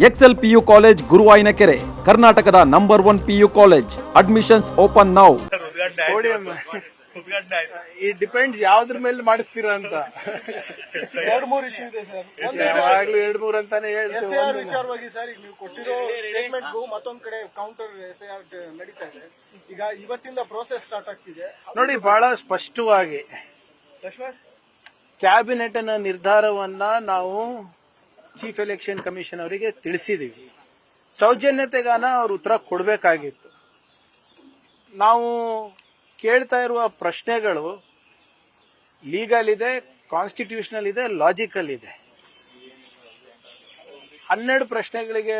Excel PU college ಗುರುವಾಯಿನಕೆರೆ, ಕರ್ನಾಟಕದ number 1 PU college. Admissions open now. ಈ depends ಯಾವ್ದ್ರ ಮೇಲೆ ಮಾಡಿಸ್ತೀರಾ ಅಂತ. ಎರಡು ಮೂರು ಇಶ್ಯೂ ಇದೆ ಸರ್. ಯಾವಾಗ್ಲೂ 2-3 ಅಂತಾನೆ ಹೇಳ್ತೀವಿ. SIR ವಿಚಾರವಾಗಿ ಸರ್, ಈಗ ನೀವು ಕೊಟ್ಟಿರೋ ಸ್ಟೇಟ್ಮೆಂಟ್ಗೂ ಮತ್ತೊಂದ್ ಕಡೆ ಕೌಂಟರ್ SIR ನಡೀತಾ ಇದೆ. ಈಗ ಇವತ್ತಿಂದ ಪ್ರೋಸೆಸ್ ಸ್ಟಾರ್ಟ್ ಆಗ್ತಿದೆ. ನೋಡಿ, ಬಹಳ ಸ್ಪಷ್ಟವಾಗಿ ಕ್ಯಾಬಿನೆಟ್ ನ ನಿರ್ಧಾರವನ್ನ ನಾವು ಚೀಫ್ ಎಲೆಕ್ಷನ್ ಕಮಿಷನ್ ಅವರಿಗೆ ತಿಳಿಸಿದೀವಿ. ಸೌಜನ್ಯತೆಗಾನ ಅವ್ರು ಉತ್ತರ ಕೊಡಬೇಕಾಗಿತ್ತು. ನಾವು ಕೇಳ್ತಾ ಇರುವ ಪ್ರಶ್ನೆಗಳು ಲೀಗಲ್ ಇದೆ, ಕಾನ್ಸ್ಟಿಟ್ಯೂಷನಲ್ ಇದೆ, ಲಾಜಿಕಲ್ ಇದೆ. 12 ಪ್ರಶ್ನೆಗಳಿಗೆ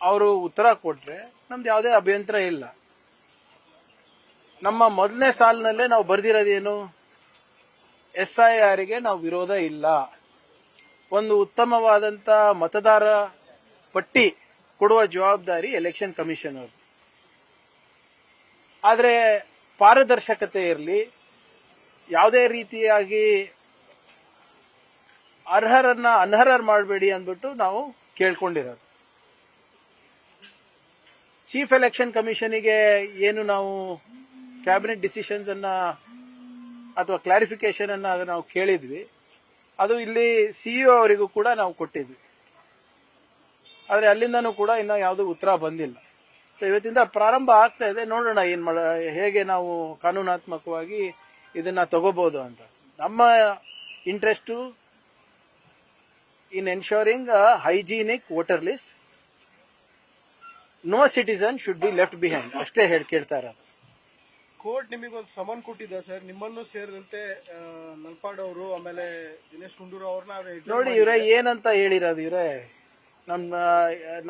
ಅವರು ಉತ್ತರ ಕೊಟ್ರೆ ನಮ್ದು ಯಾವುದೇ ಅಭ್ಯಂತರ ಇಲ್ಲ. ನಮ್ಮ ಮೊದಲನೇ ಸಾಲಿನಲ್ಲೇ ನಾವು ಬರೆದಿರೋದೇನು, SIR ಗೆ ನಾವು ವಿರೋಧ ಇಲ್ಲ, ಒಂದು ಉತ್ತಮವಾದಂತ ಮತದಾರ ಪಟ್ಟಿ ಕೊಡುವ ಜವಾಬ್ದಾರಿ ಎಲೆಕ್ಷನ್ ಕಮಿಷನ್ ಅವರು. ಆದರೆ ಪಾರದರ್ಶಕತೆ ಇರಲಿ, ಯಾವುದೇ ರೀತಿಯಾಗಿ ಅರ್ಹರನ್ನ ಅನರ್ಹರು ಮಾಡಬೇಡಿ ಅಂದ್ಬಿಟ್ಟು ನಾವು ಕೇಳ್ಕೊಂಡಿರೋದು. ಚೀಫ್ ಎಲೆಕ್ಷನ್ ಕಮಿಷನಿಗೆ ಏನು ನಾವು ಕ್ಯಾಬಿನೆಟ್ ಡಿಸಿಷನ್ಸ್ ಅನ್ನ ಅಥವಾ ಕ್ಲಾರಿಫಿಕೇಶನ್ ಅನ್ನ ನಾವು ಕೇಳಿದ್ವಿ, ಅದು ಇಲ್ಲಿ CEO ಅವರಿಗೂ ಕೂಡ ನಾವು ಕೊಟ್ಟಿದ್ವಿ. ಆದರೆ ಅಲ್ಲಿಂದನೂ ಕೂಡ ಇನ್ನೂ ಯಾವುದೂ ಉತ್ತರ ಬಂದಿಲ್ಲ. ಸೊ ಇವತ್ತಿಂದ ಪ್ರಾರಂಭ ಆಗ್ತಾ ಇದೆ. ನೋಡೋಣ ಹೇಗೆ ನಾವು ಕಾನೂನಾತ್ಮಕವಾಗಿ ಇದನ್ನ ತಗೋಬಹುದು ಅಂತ. ನಮ್ಮ interest in ensuring hygienic voter list, no citizen should be left behind, ಅಷ್ಟೇ ಕೇಳ್ತಾ ಇರೋದು. ಕೋರ್ಟ್ ನಿಮಗೊಂದು ಸಮನ್ ಕೊಟ್ಟಿದೆ ಸರ್, ನಿಮ್ಮನ್ನು ಸೇರಿದಂತೆ ನಲ್ಪಾಡ್ ಅವರು, ಆಮೇಲೆ ದಿನೇಶ್ ಗುಂಡೂರು ಅವ್ರನ್ನ. ನೋಡಿ ಇವರೇ ಏನಂತ ಹೇಳಿರೋದು, ಇವರೇ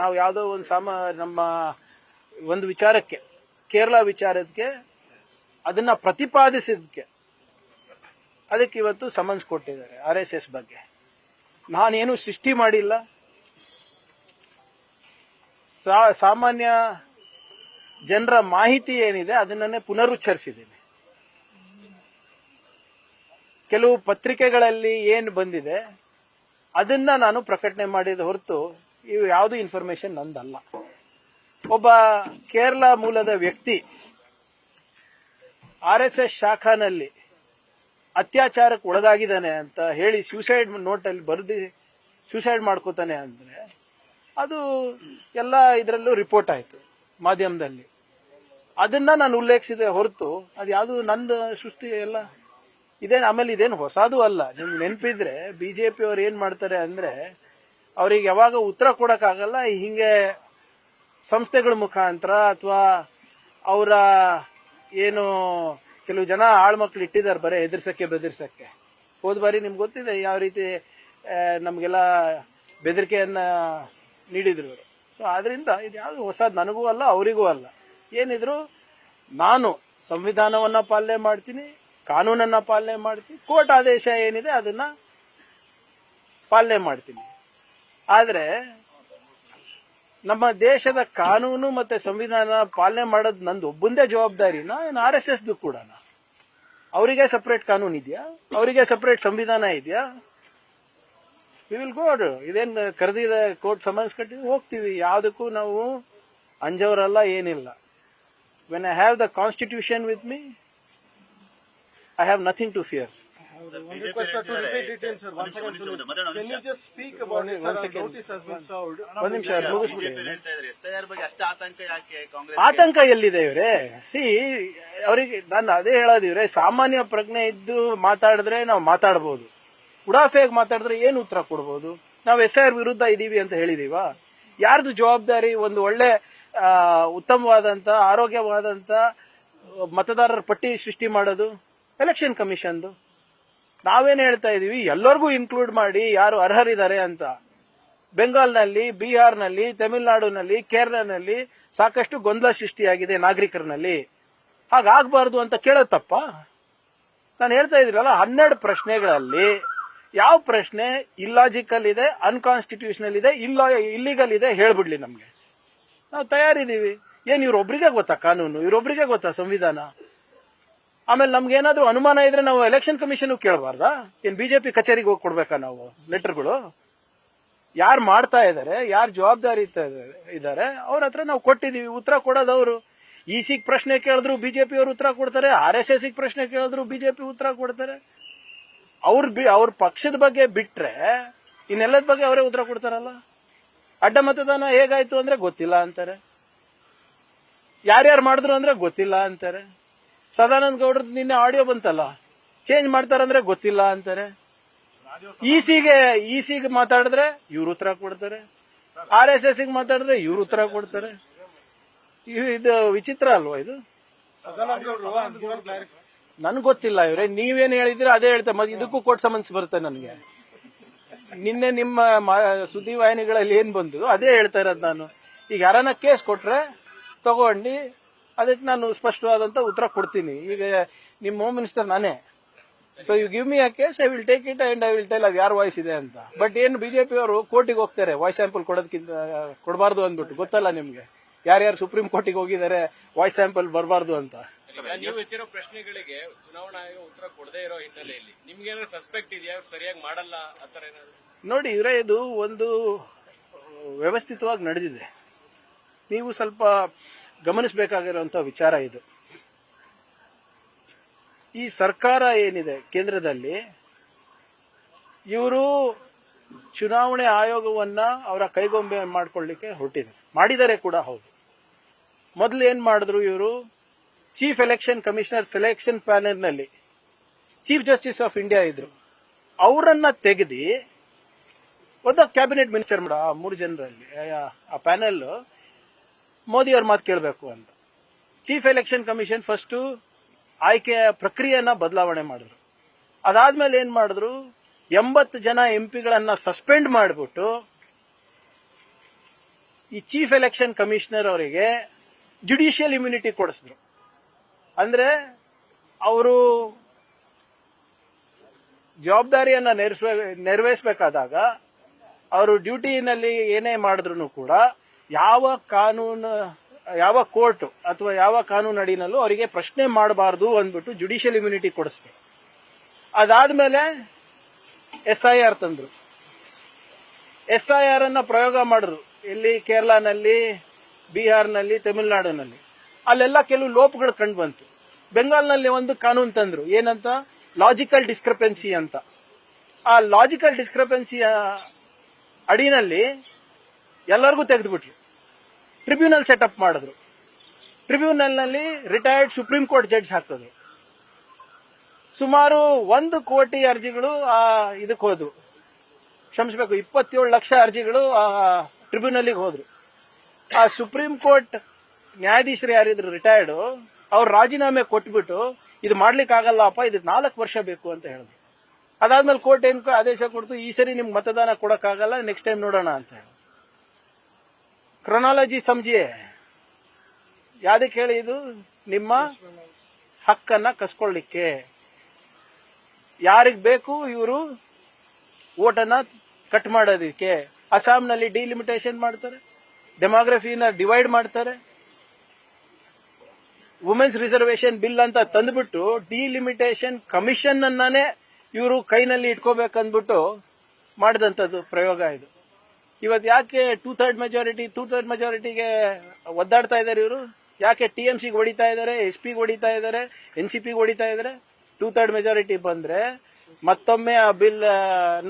ನಾವು ಯಾವುದೋ ನಮ್ಮ ಒಂದು ವಿಚಾರಕ್ಕೆ, ಕೇರಳ ವಿಚಾರಕ್ಕೆ ಅದನ್ನ ಪ್ರತಿಪಾದಿಸಿದಕ್ಕೆ ಅದಕ್ಕೆ ಇವತ್ತು ಸಮನ್ಸ್ ಕೊಟ್ಟಿದ್ದಾರೆ. RSS ಬಗ್ಗೆ ನಾನೇನು ಸೃಷ್ಟಿ ಮಾಡಿಲ್ಲ. ಸಾಮಾನ್ಯ ಜನರ ಮಾಹಿತಿ ಏನಿದೆ ಅದನ್ನೇ ಪುನರುಚ್ಚರಿಸಿದ್ದೀನಿ. ಕೆಲವು ಪತ್ರಿಕೆಗಳಲ್ಲಿ ಏನು ಬಂದಿದೆ ಅದನ್ನ ನಾನು ಪ್ರಕಟಣೆ ಮಾಡಿದ ಹೊರತು ಇವು ಯಾವುದು ಇನ್ಫಾರ್ಮೇಶನ್ ನಂದಲ್ಲ. ಒಬ್ಬ ಕೇರಳ ಮೂಲದ ವ್ಯಕ್ತಿ RSS ಶಾಖಾನಲ್ಲಿ ಅತ್ಯಾಚಾರಕ್ಕೆ ಒಳಗಾಗಿದ್ದಾನೆ ಅಂತ ಹೇಳಿ ಸೂಸೈಡ್ ನೋಟಲ್ಲಿ ಬರೆದು ಸೂಸೈಡ್ ಮಾಡ್ಕೋತಾನೆ ಅಂದ್ರೆ ಅದು ಎಲ್ಲ ಇದರಲ್ಲೂ ರಿಪೋರ್ಟ್ ಆಯಿತು ಮಾಧ್ಯಮದಲ್ಲಿ. ಅದನ್ನ ನಾನು ಉಲ್ಲೇಖಿಸಿದೆ ಹೊರತು ಅದು ಯಾವುದು ನಂದು ಸೃಷ್ಟಿ ಎಲ್ಲ ಆಮೇಲೆ ಇದೇನು ಹೊಸದು ಅಲ್ಲ. ನಿಮ್ಗೆ ನೆನಪಿದ್ರೆ BJP ಅವ್ರು ಏನ್ ಮಾಡ್ತಾರೆ ಅಂದ್ರೆ, ಅವ್ರಿಗೆ ಯಾವಾಗ ಉತ್ತರ ಕೊಡಕ್ಕಾಗಲ್ಲ, ಹಿಂಗೆ ಸಂಸ್ಥೆಗಳ ಮುಖಾಂತರ ಅಥವಾ ಅವರ ಏನು ಕೆಲವು ಜನ ಆಳ್ಮಕ್ಳು ಇಟ್ಟಿದ್ದಾರೆ ಬರೀ ಎದುರ್ಸಕ್ಕೆ ಬೆದರ್ಸಕ್ಕೆ. ಹೋದ ಬಾರಿ ನಿಮ್ಗೆ ಗೊತ್ತಿದೆ ಯಾವ ರೀತಿ ನಮಗೆಲ್ಲ ಬೆದರಿಕೆಯನ್ನ ನೀಡಿದ್ರು. ಸೊ ಆದ್ರಿಂದ ಇದು ಯಾವುದು ಹೊಸದು ನನಗೂ ಅಲ್ಲ, ಅವರಿಗೂ ಅಲ್ಲ. ಏನಿದ್ರು ನಾನು ಸಂವಿಧಾನವನ್ನ ಪಾಲನೆ ಮಾಡ್ತೀನಿ, ಕಾನೂನನ್ನ ಪಾಲನೆ ಮಾಡ್ತೀನಿ, ಕೋರ್ಟ್ ಆದೇಶ ಏನಿದೆ ಅದನ್ನ ಪಾಲನೆ ಮಾಡ್ತೀನಿ. ಆದ್ರೆ ನಮ್ಮ ದೇಶದ ಕಾನೂನು ಮತ್ತೆ ಸಂವಿಧಾನ ಪಾಲನೆ ಮಾಡೋದು ನಂದು ಒಬ್ಬಂದೇ ಜವಾಬ್ದಾರಿನ, ಏನು RSSದು ಕೂಡ? ಅವರಿಗೆ ಸಪರೇಟ್ ಕಾನೂನು ಇದೆಯಾ? ಅವರಿಗೆ ಸಪರೇಟ್ ಸಂವಿಧಾನ ಇದೆಯಾ? We will go. ಇದೇನು ಕರೆದಿದೆ ಕೋರ್ಟ್ ಸಮನ್ಸ್ ಕಟ್ಟಿದ್ವಿ, ಹೋಗ್ತೀವಿ. ಯಾವುದಕ್ಕೂ ನಾವು ಅಂಜವರಲ್ಲ, ಏನಿಲ್ಲ. When I have the constitution with me, I have nothing to fear. One request to repeat details, sir. Once again, can you just speak about it? One second. Notice has been served. ಒಂದು ನಿಮಿಷ ಮುಗಿಸ್ಬಿಡಿ. ಆತಂಕ ಎಲ್ಲಿದೆ ಇವರೇ? ಅವರಿಗೆ ನಾನು ಅದೇ ಹೇಳೋದು, ಇವರೇ ಸಾಮಾನ್ಯ ಪ್ರಜ್ಞೆ ಇದ್ದು ಮಾತಾಡಿದ್ರೆ ನಾವು ಮಾತಾಡಬಹುದು. ಉಡಾಫೆಯಾಗಿ ಮಾತಾಡಿದ್ರೆ ಏನು ಉತ್ತರ ಕೊಡ್ಬೋದು? ನಾವು SIR ವಿರುದ್ಧ ಇದೀವಿ ಅಂತ ಹೇಳಿದೀವ? ಯಾರ್ದು ಜವಾಬ್ದಾರಿ ಒಂದು ಒಳ್ಳೆ ಉತ್ತಮವಾದಂತ ಆರೋಗ್ಯವಾದಂತ ಮತದಾರರ ಪಟ್ಟಿ ಸೃಷ್ಟಿ ಮಾಡೋದು? ಎಲೆಕ್ಷನ್ ಕಮಿಷನ್ದು. ನಾವೇನ್ ಹೇಳ್ತಾ ಇದೀವಿ, ಎಲ್ಲರಿಗೂ ಇನ್ಕ್ಲೂಡ್ ಮಾಡಿ ಯಾರು ಅರ್ಹರಿದ್ದಾರೆ ಅಂತ. ಬೆಂಗಾಲ್ನಲ್ಲಿ, ಬಿಹಾರ್ನಲ್ಲಿ, ತಮಿಳುನಾಡಿನಲ್ಲಿ, ಕೇರಳನಲ್ಲಿ ಸಾಕಷ್ಟು ಗೊಂದಲ ಸೃಷ್ಟಿಯಾಗಿದೆ ನಾಗರಿಕರಲ್ಲಿ. ಹಾಗಾಗಬಾರ್ದು ಅಂತ ಕೇಳೋದು ತಪ್ಪ? ನಾನು ಹೇಳ್ತಾ ಇದ್ದೀರಲ್ಲ, 12 ಪ್ರಶ್ನೆಗಳಲ್ಲಿ ಯಾವ ಪ್ರಶ್ನೆ ಇಲ್ಲಾಜಿಕಲ್ ಇದೆ, ಅನ್ಕಾನ್ಸ್ಟಿಟ್ಯೂಷನಲ್ ಇದೆ, ಇಲ್ಲಿಗಲ್ ಇದೆ ಹೇಳ್ಬಿಡ್ಲಿ ನಮ್ಗೆ. ನಾವು ತಯಾರಿದ್ದೀವಿ. ಏನ್ ಇವ್ರೊಬ್ರಿಗೆ ಗೊತ್ತಾ ಕಾನೂನು? ಇವ್ರೊಬ್ರಿಗೆ ಗೊತ್ತಾ ಸಂವಿಧಾನ? ಆಮೇಲೆ ನಮ್ಗೆ ಏನಾದ್ರೂ ಅನುಮಾನ ಇದ್ರೆ ನಾವು ಎಲೆಕ್ಷನ್ ಕಮಿಷನ್ ಕೇಳಬಾರ್ದಾ? ಏನ್ BJP ಕಚೇರಿಗೆ ಹೋಗಿ ಕೊಡ್ಬೇಕಾ ನಾವು ಲೆಟರ್ಗಳು? ಯಾರು ಮಾಡ್ತಾ ಇದ್ದಾರೆ, ಯಾರು ಜವಾಬ್ದಾರಿ ಇದ್ದಾರೆ ಅವ್ರ ಹತ್ರ ನಾವು ಕೊಟ್ಟಿದೀವಿ. ಉತ್ತರ ಕೊಡೋದವ್ರು. ಇಸಿಗೆ ಪ್ರಶ್ನೆ ಕೇಳಿದ್ರು ಬಿಜೆಪಿ ಅವರು ಉತ್ತರ ಕೊಡ್ತಾರೆ, RSS ಪ್ರಶ್ನೆ ಕೇಳಿದ್ರು ಬಿಜೆಪಿ ಉತ್ತರ ಕೊಡ್ತಾರೆ. ಅವ್ರ ಪಕ್ಷದ ಬಗ್ಗೆ ಬಿಟ್ರೆ ಇನ್ನೆಲ್ಲದ ಬಗ್ಗೆ ಅವರೇ ಉತ್ತರ ಕೊಡ್ತಾರಲ್ಲ. ಅಡ್ಡ ಮತದಾನ ಹೇಗಾಯ್ತು ಅಂದ್ರೆ ಗೊತ್ತಿಲ್ಲ ಅಂತಾರೆ, ಯಾರ್ಯಾರು ಮಾಡಿದ್ರು ಅಂದ್ರೆ ಗೊತ್ತಿಲ್ಲ ಅಂತಾರೆ. ಸದಾನಂದ ಗೌಡ್ರದ್ದು ನಿನ್ನೆ ಆಡಿಯೋ ಬಂತಲ್ಲ, ಚೇಂಜ್ ಮಾಡ್ತಾರಂದ್ರೆ ಗೊತ್ತಿಲ್ಲ ಅಂತಾರೆ. ಇಸಿಗೆ ಮಾತಾಡಿದ್ರೆ ಇವ್ರು ಉತ್ತರ ಕೊಡ್ತಾರೆ, RSS ಮಾತಾಡಿದ್ರೆ ಇವ್ರು ಉತ್ತರ ಕೊಡ್ತಾರೆ. ಇದು ವಿಚಿತ್ರ ಅಲ್ವಾ ಇದು? ನನ್ಗೆ ಗೊತ್ತಿಲ್ಲ ಇವ್ರೆ, ನೀವೇನ್ ಹೇಳಿದ್ರೆ ಅದೇ ಹೇಳ್ತಾರೆ. ಮತ್ತೆ ಇದಕ್ಕೂ ಕೋರ್ಟ್ ಸಮನ್ಸ್ ಬರುತ್ತೆ ನನಗೆ. ನಿನ್ನೆ ನಿಮ್ಮ ಸುದ್ದಿವಾಹಿನಿಗಳಲ್ಲಿ ಏನ್ ಬಂದು ಅದೇ ಹೇಳ್ತಾ ಇರೋದು ನಾನು. ಈಗ ಯಾರನ್ನ ಕೇಸ್ ಕೊಟ್ರೆ ತಗೊಂಡು ಅದಕ್ಕೆ ನಾನು ಸ್ಪಷ್ಟವಾದಂತ ಉತ್ತರ ಕೊಡ್ತೀನಿ. ಈಗ ನಿಮ್ಮ ಹೋಮ್ ಮಿನಿಸ್ಟರ್ ನಾನೇ. So you give me a case, I will take it and I will tell ಅದು ಯಾರು ವಾಯ್ಸ್ ಇದೆ ಅಂತ. ಬಟ್ ಏನು ಬಿಜೆಪಿ ಅವರು ಕೋರ್ಟಿಗೆ ಹೋಗ್ತಾರೆ ವಾಯ್ಸ್ ಸ್ಯಾಂಪಲ್ ಕೊಡಬಾರ್ದು ಅಂದ್ಬಿಟ್ಟು. ಗೊತ್ತಲ್ಲ ನಿಮ್ಗೆ ಯಾರ್ಯಾರು ಸುಪ್ರೀಂ ಕೋರ್ಟಿಗೆ ಹೋಗಿದ್ದಾರೆ ವಾಯ್ಸ್ ಸ್ಯಾಂಪಲ್ ಬರಬಾರ್ದು ಅಂತ. ನೀವು ಎತ್ತಿರೋ ಪ್ರಶ್ನೆಗಳಿಗೆ ಚುನಾವಣಾ ಆಯೋಗ ಉತ್ತರ ಕೊಡದೇ ಇರೋ ಹಿನ್ನೆಲೆಯಲ್ಲಿ ನಿಮ್ಗೇನಾದ್ರು ಸಸ್ಪೆಕ್ಟ್ ಇದೆಯಾ, ಸರಿಯಾಗಿ ಮಾಡಲ್ಲ ಆತರ ಏನಾದ್ರು? ನೋಡಿ ಇವರೇ, ಇದು ಒಂದು ವ್ಯವಸ್ಥಿತವಾಗಿ ನಡೆದಿದೆ. ನೀವು ಸ್ವಲ್ಪ ಗಮನಿಸಬೇಕಾಗಿರುವಂತ ವಿಚಾರ ಇದು. ಈ ಸರ್ಕಾರ ಏನಿದೆ ಕೇಂದ್ರದಲ್ಲಿ, ಇವರು ಚುನಾವಣೆ ಆಯೋಗವನ್ನ ಅವರ ಕೈಗೊಂಬೆ ಮಾಡ್ಕೊಳ್ಳಿಕ್ಕೆ ಮಾಡಿದ್ದಾರೆ ಕೂಡ ಹೌದು. ಮೊದಲು ಏನ್ ಮಾಡಿದ್ರು ಇವರು, chief election commissioner selection panel ನಲ್ಲಿ ಚೀಫ್ ಜಸ್ಟಿಸ್ ಆಫ್ ಇಂಡಿಯಾ ಇದ್ರು, ಅವರನ್ನ ತೆಗೆದಿ ಒಬ್ಬ ಕ್ಯಾಬಿನೆಟ್ ಮಿನಿಸ್ಟರ್ ಮಾಡ 3 ಜನರಲ್ಲಿ ಆ ಪ್ಯಾನೆಲ್ ಮೋದಿ ಅವ್ರ ಮಾತು ಕೇಳಬೇಕು ಅಂತ. ಚೀಫ್ ಎಲೆಕ್ಷನ್ ಕಮಿಷನ್ ಫಸ್ಟ್ ಆಯ್ಕೆಯ ಪ್ರಕ್ರಿಯೆಯನ್ನ ಬದಲಾವಣೆ ಮಾಡಿದ್ರು. ಅದಾದ್ಮೇಲೆ ಏನ್ ಮಾಡಿದ್ರು, 80 ಜನ ಎಂಪಿಗಳನ್ನ ಸಸ್ಪೆಂಡ್ ಮಾಡಿಬಿಟ್ಟು ಈ ಚೀಫ್ ಎಲೆಕ್ಷನ್ ಕಮಿಷನರ್ ಅವರಿಗೆ ಜುಡಿಷಿಯಲ್ ಇಮ್ಯುನಿಟಿ ಕೊಡಿಸಿದ್ರು. ಅಂದ್ರೆ ಅವರು ಜವಾಬ್ದಾರಿಯನ್ನ ನೆರವೇರಿಸಬೇಕಾದಾಗ ಅವರು ಡ್ಯೂಟಿನಲ್ಲಿ ಏನೇ ಮಾಡಿದ್ರು ಕೂಡ ಯಾವ ಕೋರ್ಟ್ ಅಥವಾ ಯಾವ ಕಾನೂನು ಅಡಿನಲ್ಲೂ ಅವರಿಗೆ ಪ್ರಶ್ನೆ ಮಾಡಬಾರದು ಅಂದ್ಬಿಟ್ಟು ಜುಡಿಷಿಯಲ್ ಇಮ್ಯುನಿಟಿ ಕೊಡಿಸ್ತಾರೆ. ಅದಾದ್ಮೇಲೆ SIR ತಂದ್ರು. SIR ಅನ್ನ ಪ್ರಯೋಗ ಮಾಡಿದ್ರು. ಇಲ್ಲಿ ಕೇರಳನಲ್ಲಿ, ಬಿಹಾರ್ನಲ್ಲಿ, ತಮಿಳುನಾಡಿನಲ್ಲಿ. ಅಲ್ಲೆಲ್ಲ ಕೆಲವು ಲೋಪಗಳು ಕಂಡು ಬಂತು. ಬೆಂಗಾಲ್ನಲ್ಲಿ ಒಂದು ಕಾನೂನು ತಂದ್ರು, ಏನಂತ, ಲಾಜಿಕಲ್ ಡಿಸ್ಕ್ರಿಪೆನ್ಸಿ ಅಂತ. ಆ ಲಾಜಿಕಲ್ ಡಿಸ್ಕ್ರಿಪೆನ್ಸಿಯ ಅಡಿನಲ್ಲಿ ಎಲ್ಲರಿಗೂ ತೆಗೆದುಬಿಟ್ರು. ಟ್ರಿಬ್ಯುನಲ್ ಸೆಟಪ್ ಮಾಡಿದ್ರು. ಟ್ರಿಬ್ಯುನಲ್ನಲ್ಲಿ ರಿಟೈರ್ಡ್ ಸುಪ್ರೀಂ ಕೋರ್ಟ್ ಜಡ್ಜ್ ಹಾಕಿದ್ರು. ಸುಮಾರು 1 ಕೋಟಿ ಅರ್ಜಿಗಳು ಇದಕ್ಕೆ ಹೋದ್ರು. ಕ್ಷಮಿಸಬೇಕು, 27 ಲಕ್ಷ ಅರ್ಜಿಗಳು ಟ್ರಿಬ್ಯುನಲ್ಗೆ ಹೋದ್ರು. ಆ ಸುಪ್ರೀಂ ಕೋರ್ಟ್ ನ್ಯಾಯಾಧೀಶರು ಯಾರಿದ್ರು ರಿಟೈರ್ಡ್, ಅವ್ರು ರಾಜೀನಾಮೆ ಕೊಟ್ಬಿಟ್ಟು ಇದು ಮಾಡ್ಲಿಕ್ಕೆ ಆಗಲ್ಲಪ್ಪ, ಇದಕ್ಕೆ 4 ವರ್ಷ ಬೇಕು ಅಂತ ಹೇಳಿದ್ರು. ಅದಾದ್ಮೇಲೆ ಕೋರ್ಟ್ ಏನ್ ಆದೇಶ ಕೊಡ್ತು, ಈ ಸರಿ ನಿಮ್ಗೆ ಮತದಾನ ಕೊಡಕ್ಕಾಗಲ್ಲ, ನೆಕ್ಸ್ಟ್ ಟೈಮ್ ನೋಡೋಣ ಅಂತ ಹೇಳಿ. ಕ್ರೊನಾಲಜಿ ಸಮಜಿಯೇ ಯಾವ್ದಕ್ಕೆ ಹೇಳಿ, ಇದು ನಿಮ್ಮ ಹಕ್ಕನ್ನ ಕಸ್ಕೊಳ್ಳಿಕ್ಕೆ. ಯಾರಿಗ್ ಬೇಕು ಇವರು ಓಟನ್ನ ಕಟ್ ಮಾಡೋದಕ್ಕೆ. ಅಸ್ಸಾಂನಲ್ಲಿ ಡಿಲಿಮಿಟೇಷನ್ ಮಾಡ್ತಾರೆ, ಡೆಮೋಗ್ರಫಿನ ಡಿವೈಡ್ ಮಾಡ್ತಾರೆ. ವುಮೆನ್ಸ್ ರಿಸರ್ವೇಶನ್ ಬಿಲ್ ಅಂತ ತಂದ್ಬಿಟ್ಟು ಡಿಲಿಮಿಟೇಷನ್ ಕಮಿಷನ್ ಅನ್ನೇ ಇವರು ಕೈನಲ್ಲಿ ಇಟ್ಕೋಬೇಕಂದ್ಬಿಟ್ಟು ಮಾಡಿದಂಥದ್ದು ಪ್ರಯೋಗ ಇದು. ಇವತ್ತು ಯಾಕೆ 2/3 ಮೆಜಾರಿಟಿಗೆ ಒದ್ದಾಡ್ತಾ ಇದ್ದಾರೆ ಇವರು? ಯಾಕೆ TMCಗೆ ಹೊಡಿತಾ ಇದ್ದಾರೆ, SP ಹೊಡಿತಾ ಇದ್ದಾರೆ, NCPಗೆ ಹೊಡಿತಾ ಇದ್ದಾರೆ? 2/3 ಮೆಜಾರಿಟಿ ಬಂದ್ರೆ ಮತ್ತೊಮ್ಮೆ ಆ ಬಿಲ್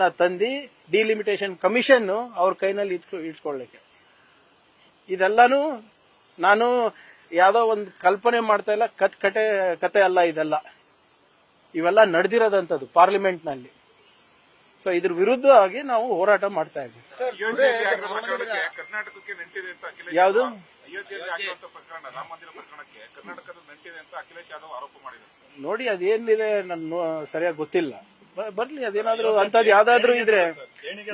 ನ ತಂದಿ ಡಿಲಿಮಿಟೇಷನ್ ಕಮಿಷನ್ ಅವ್ರ ಕೈನಲ್ಲಿ ಇಟ್ಸ್ಕೊಳ್ಳಿಕ್ಕೆ. ಇದೆಲ್ಲಾನು ನಾನು ಯಾವ್ದೋ ಒಂದು ಕಲ್ಪನೆ ಮಾಡ್ತಾ ಇಲ್ಲ, ಕತೆ ಅಲ್ಲ ಇದೆಲ್ಲ. ಇವೆಲ್ಲ ನಡೆದಿರೋದಂಥದ್ದು ಪಾರ್ಲಿಮೆಂಟ್ ನಲ್ಲಿ. ಸೊ ಇದ್ರ ವಿರುದ್ಧವಾಗಿ ನಾವು ಹೋರಾಟ ಮಾಡ್ತಾ ಇದ್ದೀವಿ. ಕರ್ನಾಟಕಕ್ಕೆ ನಂಟಿದೆ ಅಂತ ಯಾವುದು ಅಯೋಧ್ಯೆಯಲ್ಲಿ ಆಗಿರುವಂತ ಪ್ರಕರಣ, ರಾಮ ಮಂದಿರ ಪ್ರಕರಣಕ್ಕೆ ಕರ್ನಾಟಕದ ನಂಟಿದೆ ಅಂತ ಅಖಿಲೇಶ್ ಯಾದವ್ ಆರೋಪ ಮಾಡಿದ್ದಾರೆ. ನೋಡಿ, ಅದೇನಿದೆ ನನ್ ಸರಿಯಾಗಿ ಗೊತ್ತಿಲ್ಲ. ಬರ್ಲಿ, ಅದೇನಾದ್ರೂ ಅಂತದ್ ಯಾವ್ದಾದ್ರು ಇದ್ರೆ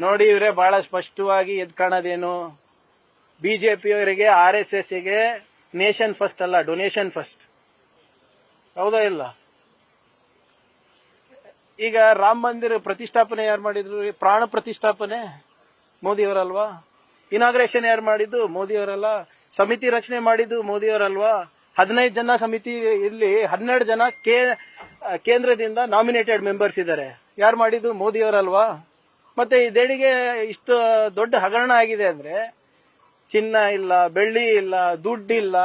ನೋಡಿ. ಇವರೇ ಬಹಳ ಸ್ಪಷ್ಟವಾಗಿ ಎದ್ ಕಾಣೋದೇನು, ಬಿಜೆಪಿಯವರಿಗೆ RSSಗೆ ನೇಷನ್ ಫಸ್ಟ್ ಅಲ್ಲ, ಡೊನೇಷನ್ ಫಸ್ಟ್. ಹೌದಾ ಇಲ್ಲ? ಈಗ ರಾಮ ಮಂದಿರ ಪ್ರತಿಷ್ಠಾಪನೆ ಯಾರು ಮಾಡಿದ್ರು? ಪ್ರಾಣ ಪ್ರತಿಷ್ಠಾಪನೆ ಮೋದಿಯವರಲ್ವಾ? ಇನಾಗ್ರೇಷನ್ ಯಾರು ಮಾಡಿದ್ದು? ಮೋದಿಯವರಲ್ಲ. ಸಮಿತಿ ರಚನೆ ಮಾಡಿದ್ದು ಮೋದಿಯವರಲ್ವಾ? 15 ಜನ ಸಮಿತಿ ಇಲ್ಲಿ 12 ಜನ ಕೇಂದ್ರದಿಂದ ನಾಮಿನೇಟೆಡ್ ಮೆಂಬರ್ಸ್ ಇದ್ದಾರೆ. ಯಾರು ಮಾಡಿದ್ದು? ಮೋದಿಯವರಲ್ವಾ? ಮತ್ತೆ ಈ ದೇಣಿಗೆ ಇಷ್ಟು ದೊಡ್ಡ ಹಗರಣ ಆಗಿದೆ ಅಂದ್ರೆ ಚಿನ್ನ ಇಲ್ಲ, ಬೆಳ್ಳಿ ಇಲ್ಲ, ದುಡ್ಡಿಲ್ಲ,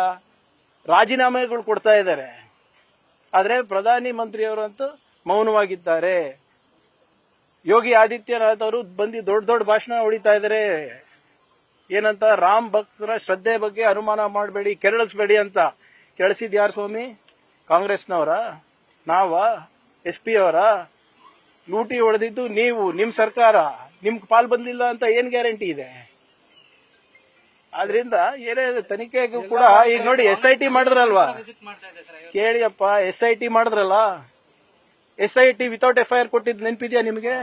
ರಾಜೀನಾಮೆಗಳು ಕೊಡ್ತಾ ಇದ್ದಾರೆ. ಆದ್ರೆ ಪ್ರಧಾನಿ ಮಂತ್ರಿಯವರಂತೂ ಮೌನವಾಗಿದ್ದಾರೆ. ಯೋಗಿ ಆದಿತ್ಯನಾಥ್ ಅವರು ಬಂದು ದೊಡ್ಡ ದೊಡ್ಡ ಭಾಷಣ ಹೊಡಿತಾ ಇದ್ದಾರೆ. ಏನಂತ, ರಾಮ್ ಭಕ್ತರ ಶ್ರದ್ಧೆ ಬಗ್ಗೆ ಅನುಮಾನ ಮಾಡಬೇಡಿ, ಕೆರಳಿಸ್ಬೇಡಿ ಅಂತ. ಕೆಳಸಿದ್ ಯಾರು ಸ್ವಾಮಿ? ಕಾಂಗ್ರೆಸ್ನವರ? ನಾವ? SP ಅವರ? ಲೂಟಿ ಹೊಡೆದಿದ್ದು ನೀವು, ನಿಮ್ ಸರ್ಕಾರ. ನಿಮ್ಗೆ ಪಾಲ್ ಬಂದಿಲ್ಲ ಅಂತ ಏನ್ ಗ್ಯಾರಂಟಿ ಇದೆ? ಆದ್ರಿಂದ ಏನೇ ತನಿಖೆಗೂ ಕೂಡ ಈಗ ನೋಡಿ SIT ಮಾಡಿದ್ರಲ್ವಾ, ಕೇಳಿಯಪ್ಪ, SIT ಮಾಡಿದ್ರಲ್ಲ, SIT ವಿತೌಟ್ FIR ಕೊಟ್ಟಿದ್ದು ನೆನಪಿದ್ಯಾ ನಿಮಗೆ?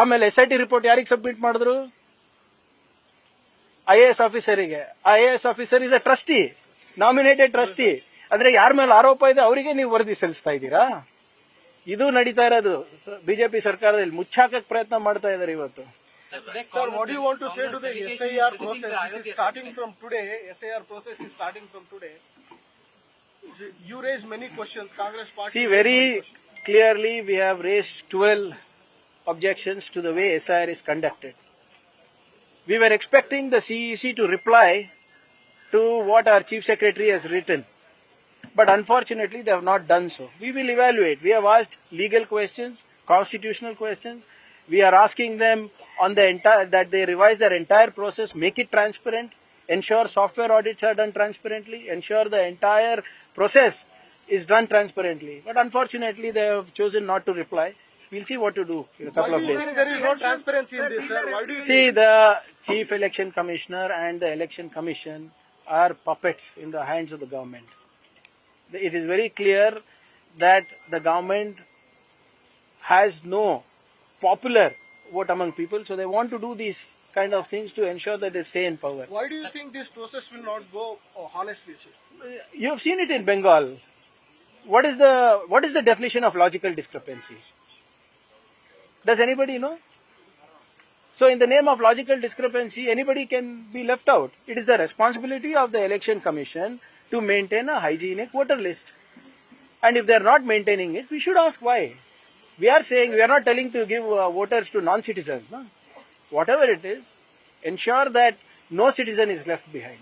ಆಮೇಲೆ SIT ರಿಪೋರ್ಟ್ ಯಾರಿಗೆ ಸಬ್ಮಿಟ್ ಮಾಡಿದ್ರು? IAS ಆಫೀಸರಿಗೆ. IAS officer is a trustee, nominated trustee. ಅಂದ್ರೆ ಯಾರ ಮೇಲೆ ಆರೋಪ ಇದೆ ಅವರಿಗೆ ನೀವು ವರದಿ ಸಲ್ಲಿಸ್ತಾ ಇದ್ದೀರಾ? ಇದು ನಡೀತಾ ಇರೋದು ಬಿಜೆಪಿ ಸರ್ಕಾರದಲ್ಲಿ. ಮುಚ್ಚಾಕಕ್ಕೆ ಪ್ರಯತ್ನ ಮಾಡ್ತಾ ಇದ್ದಾರೆ ಇವತ್ತು. Sir, what do you want to say to the SIR process? It is starting from today. SIR process is starting from today. You raised many questions. Congress party. See, very clearly we have raised 12 objections to the way SIR is conducted. We were expecting the CEC to reply to what our Chief Secretary has written. But unfortunately, they have not done so. We will evaluate. We have asked legal questions, constitutional questions. We are asking them on the entire, that they revise their entire process, make it transparent, ensure software audits are done transparently, ensure the entire process is done transparently. But unfortunately, they have chosen not to reply. We'll see what to do in a couple of days. There is no transparency in this, sir. Why do you See, the Chief Election Commissioner and the Election Commission are puppets in the hands of the government. It is very clear that the government has no popular vote among people, so they want to do these kind of things to ensure that they stay in power. Why do you think this process will not go honestly, sir? You have seen it in Bengal. What is the definition of logical discrepancy? Does anybody know? So in the name of logical discrepancy, anybody can be left out. It is the responsibility of the Election Commission to maintain a hygienic voter list. And if they are not maintaining it, we should ask why. We are saying, we are not telling to give voters to non-citizens. No? Whatever it is, ensure that no citizen is left behind.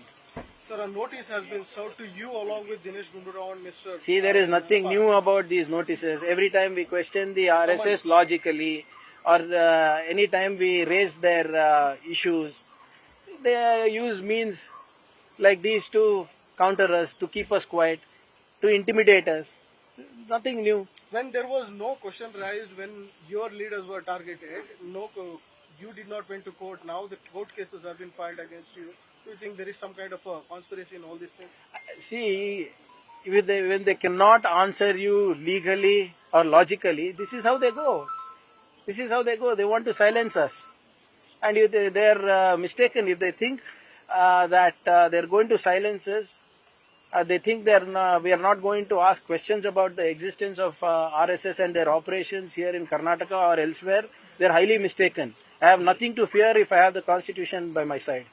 Sir, a notice has been served to you along with Dinesh Gundurao and Mr. See, there is nothing new about these notices. Every time we question the RSS logically, or any time we raise their issues, they use means like these to counter us, to keep us quiet, to intimidate us. Nothing new. When there was no question raised when your leaders were targeted, you did not went to court. Now the court cases have been filed against you. Do you think there is some kind of a conspiracy in all these things? See, when they cannot answer you legally or logically, this is how they go. This is how they go. They want to silence us. And if they are mistaken, if they think that they are going to silence us, they think we are not going to ask questions about the existence of RSS and their operations here in Karnataka or elsewhere. They are highly mistaken. I have nothing to fear if I have the constitution by my side.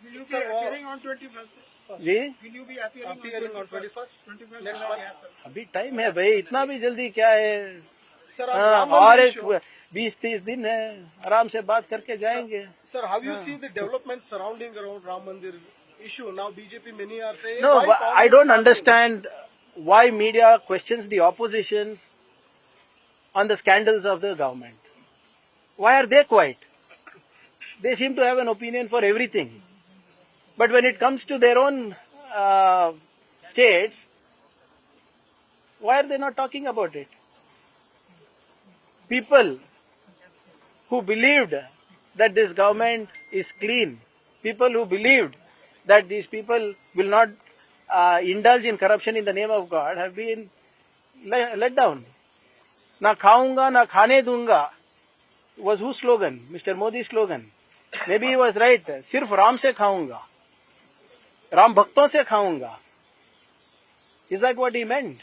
Will you be appearing on 21st? जी? Will you be appearing on 21st? Next month? अभी time है भाई, इतना भी जल्दी क्या है? Sir, और एक 20-30 दिन है, आराम से बात करके जाएंगे. Sir, how you see the development surrounding around Ram Mandir issue? Now BJP many are saying... No, why I don't understand why media questions the opposition on the scandals of the government. Why are they quiet? They seem to have an opinion for everything. But when it comes to their own states, why are they not talking about it? People who believed that this government is clean, people who believed that these people will not indulge in corruption in the name of God, have been let down. Na khaunga, na khane dunga was whose slogan? Mr. Modi's slogan. Maybe he was right. Sirf Ram se khaunga. Ram bhakton se khaunga. Is that what he meant?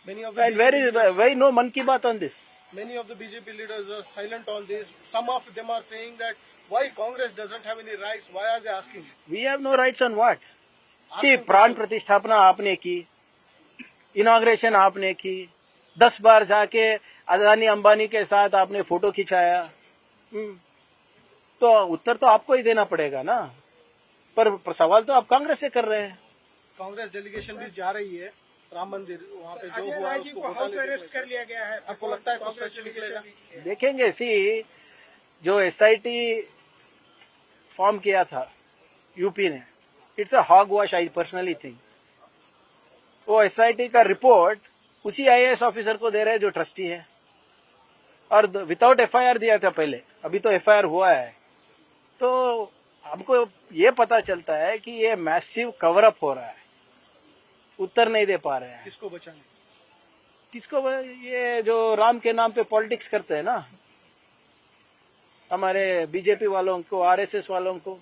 Many of the And why no man ki baat on this? Many of the BJP leaders are silent on this. Some of them are saying that why Congress doesn't have any rights. Why are they asking? We have no rights on what? See, प्राण प्रतिष्ठापना आपने की, inauguration आपने की, 10 बार जाके अदानी अंबानी के साथ आपने फोटो खिंचाया. तो उत्तर तो आपको ही देना पड़ेगा ना, पर सवाल तो आप कांग्रेस से कर रहे हैं। कांग्रेस डेलीगेशन भी जा रही है राम मंदिर, वहाँ पे जो हुआ उसको घोटाले अरेस्ट कर लिया गया है। आपको लगता है कुछ सच निकलेगा? देखेंगे। सी, जो एसआईटी फॉर्म किया था यूपी ने, it's a hogwash, I personally think. वो एसआईटी का रिपोर्ट उसी आईएएस ऑफिसर को दे रहे हैं जो ट्रस्टी है, और विदाउट एफआईआर दिया था पहले, अभी तो एफआईआर हुआ है। तो हमको ये पता चलता है कि ये मैसिव कवर अप हो रहा है, उत्तर नहीं दे पा रहे हैं। किसको बचाने? किसको? ये जो राम के नाम पे पॉलिटिक्स करते हैं ना, हमारे बीजेपी वालों को, आरएसएस वालों को।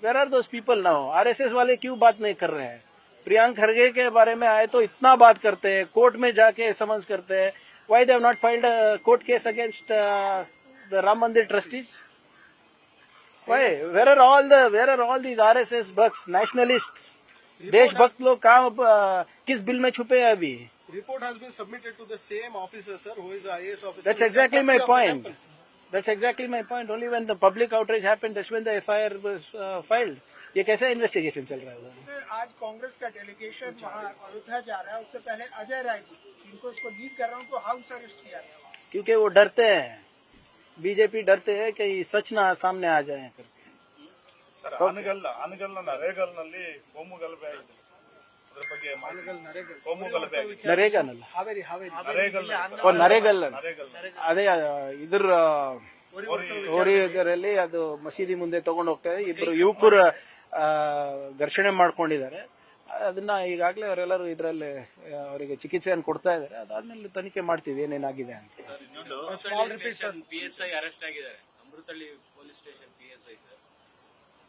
Where are those people now? RSS वाले क्यों बात नहीं कर रहे हैं? प्रियंक खरगे के बारे में आए तो इतना बात करते हैं, कोर्ट में जाके समझ करते हैं। Why they have not filed a court case against the Ram Mandir trustees? Why? Where are all these RSS भक्स, नेशनलिस्ट्स, देशभक्त लोग कहाँ किस बिल में छुपे हैं अभी? Report has been submitted to the same officer, sir, who is the IAS officer. That's exactly my point. That's exactly my point. Only when the public outrage happened, that's when the FIR was filed. ये कैसा investigation चल रहा है? आज कांग्रेस का delegation वहाँ अयोध्या जा रहा है, उससे पहले अजय राय जी, जिनको इसको लीड कर रहा हूँ, उनको हाउस अरेस्ट किया गया। क्योंकि वो डरते हैं, बीजेपी डरते हैं कि सच ना सामने आ जाए करके। ಸರ್ ಆನಗಲ್ನ ನರೇಗಲ್ನಲ್ಲಿ ಕೋಮು ಗಲಭೆ ಆಗಿದೆ, ಅದ್ರ ಬಗ್ಗೆ ಕೋಮು ಗಲಭೆ ಆಗಿದೆ. ನರೇಗನಲ್ಲ, ಹಾವೇರಿ ನರೇಗಲ್ ಅದೇ ಇದ್ರ ಹೋರಿ ಇದರಲ್ಲಿ ಅದು ಮಸೀದಿ ಮುಂದೆ ತಗೊಂಡು ಹೋಗ್ತಾರೆ, ಇಬ್ರು ಯುವಕರು ಘರ್ಷಣೆ ಮಾಡ್ಕೊಂಡಿದ್ದಾರೆ. ಅದನ್ನ ಈಗಾಗಲೇ ಅವರೆಲ್ಲರೂ ಇದರಲ್ಲಿ ಅವರಿಗೆ ಚಿಕಿತ್ಸೆಯನ್ನು ಕೊಡ್ತಾ ಇದ್ದಾರೆ. ಅದಾದ್ಮೇಲೆ ತನಿಖೆ ಮಾಡ್ತೀವಿ ಏನೇನಾಗಿದೆ ಅಂತ. PSI ಅರೆಸ್ಟ್ ಆಗಿದ್ದಾರೆ, Amruthahalli police station PSI sir.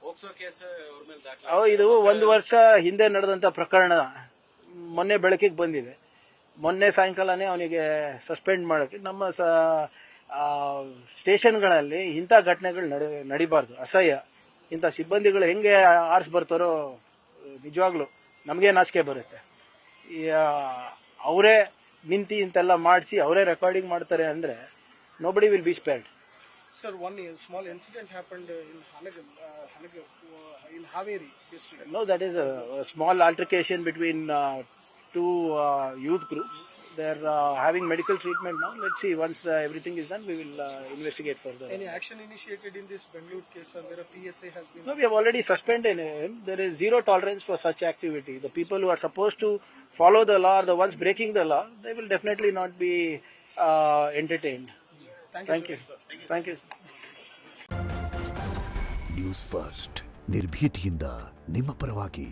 ಓಕ್ಸೋ ಕೇಸ್ ಅವ್ರ ಮೇಲೆ ದಾಖಲೆ. ಇದು 1 ವರ್ಷ ಹಿಂದೆ ನಡೆದಂತ ಪ್ರಕರಣ ಮೊನ್ನೆ ಬೆಳಕಿಗೆ ಬಂದಿದೆ. ಮೊನ್ನೆ ಸಾಯಂಕಾಲನೇ ಅವನಿಗೆ ಸಸ್ಪೆಂಡ್ ಮಾಡಕ್ಕೆ. ನಮ್ಮ ಸ್ಟೇಷನ್ಗಳಲ್ಲಿ ಇಂಥ ಘಟನೆಗಳು ನಡಿಬಾರ್ದು, ಅಸಹ್ಯ. ಇಂಥ ಸಿಬ್ಬಂದಿಗಳು ಹೆಂಗೆ ಆರ್ಸ್ ಬರ್ತಾರೋ ನಿಜವಾಗ್ಲು ನಮಗೆ ನಾಚಿಕೆ ಬರುತ್ತೆ. ಅವರೇ ನಿಂತು ಇಂತೆಲ್ಲ ಮಾಡಿಸಿ ಅವರೇ ರೆಕಾರ್ಡಿಂಗ್ ಮಾಡ್ತಾರೆ ಅಂದ್ರೆ nobody will be spared. Sir, one small incident happened in in Haveri district. No, that is a small altercation between two youth groups. They're having medical treatment now. Let's see. Once everything is done, we will investigate further. Any action initiated in this Bengaluru case, sir, where a PSA has been? No, we have already suspended him. There is zero tolerance for such activity. The people who are supposed to follow the law are the ones breaking the law. They will definitely not be entertained. Thank you. Thank you. News first ನಿರ್ಭೀತಿಯಿಂದ ನಿಮ್ಮ ಪರವಾಗಿ.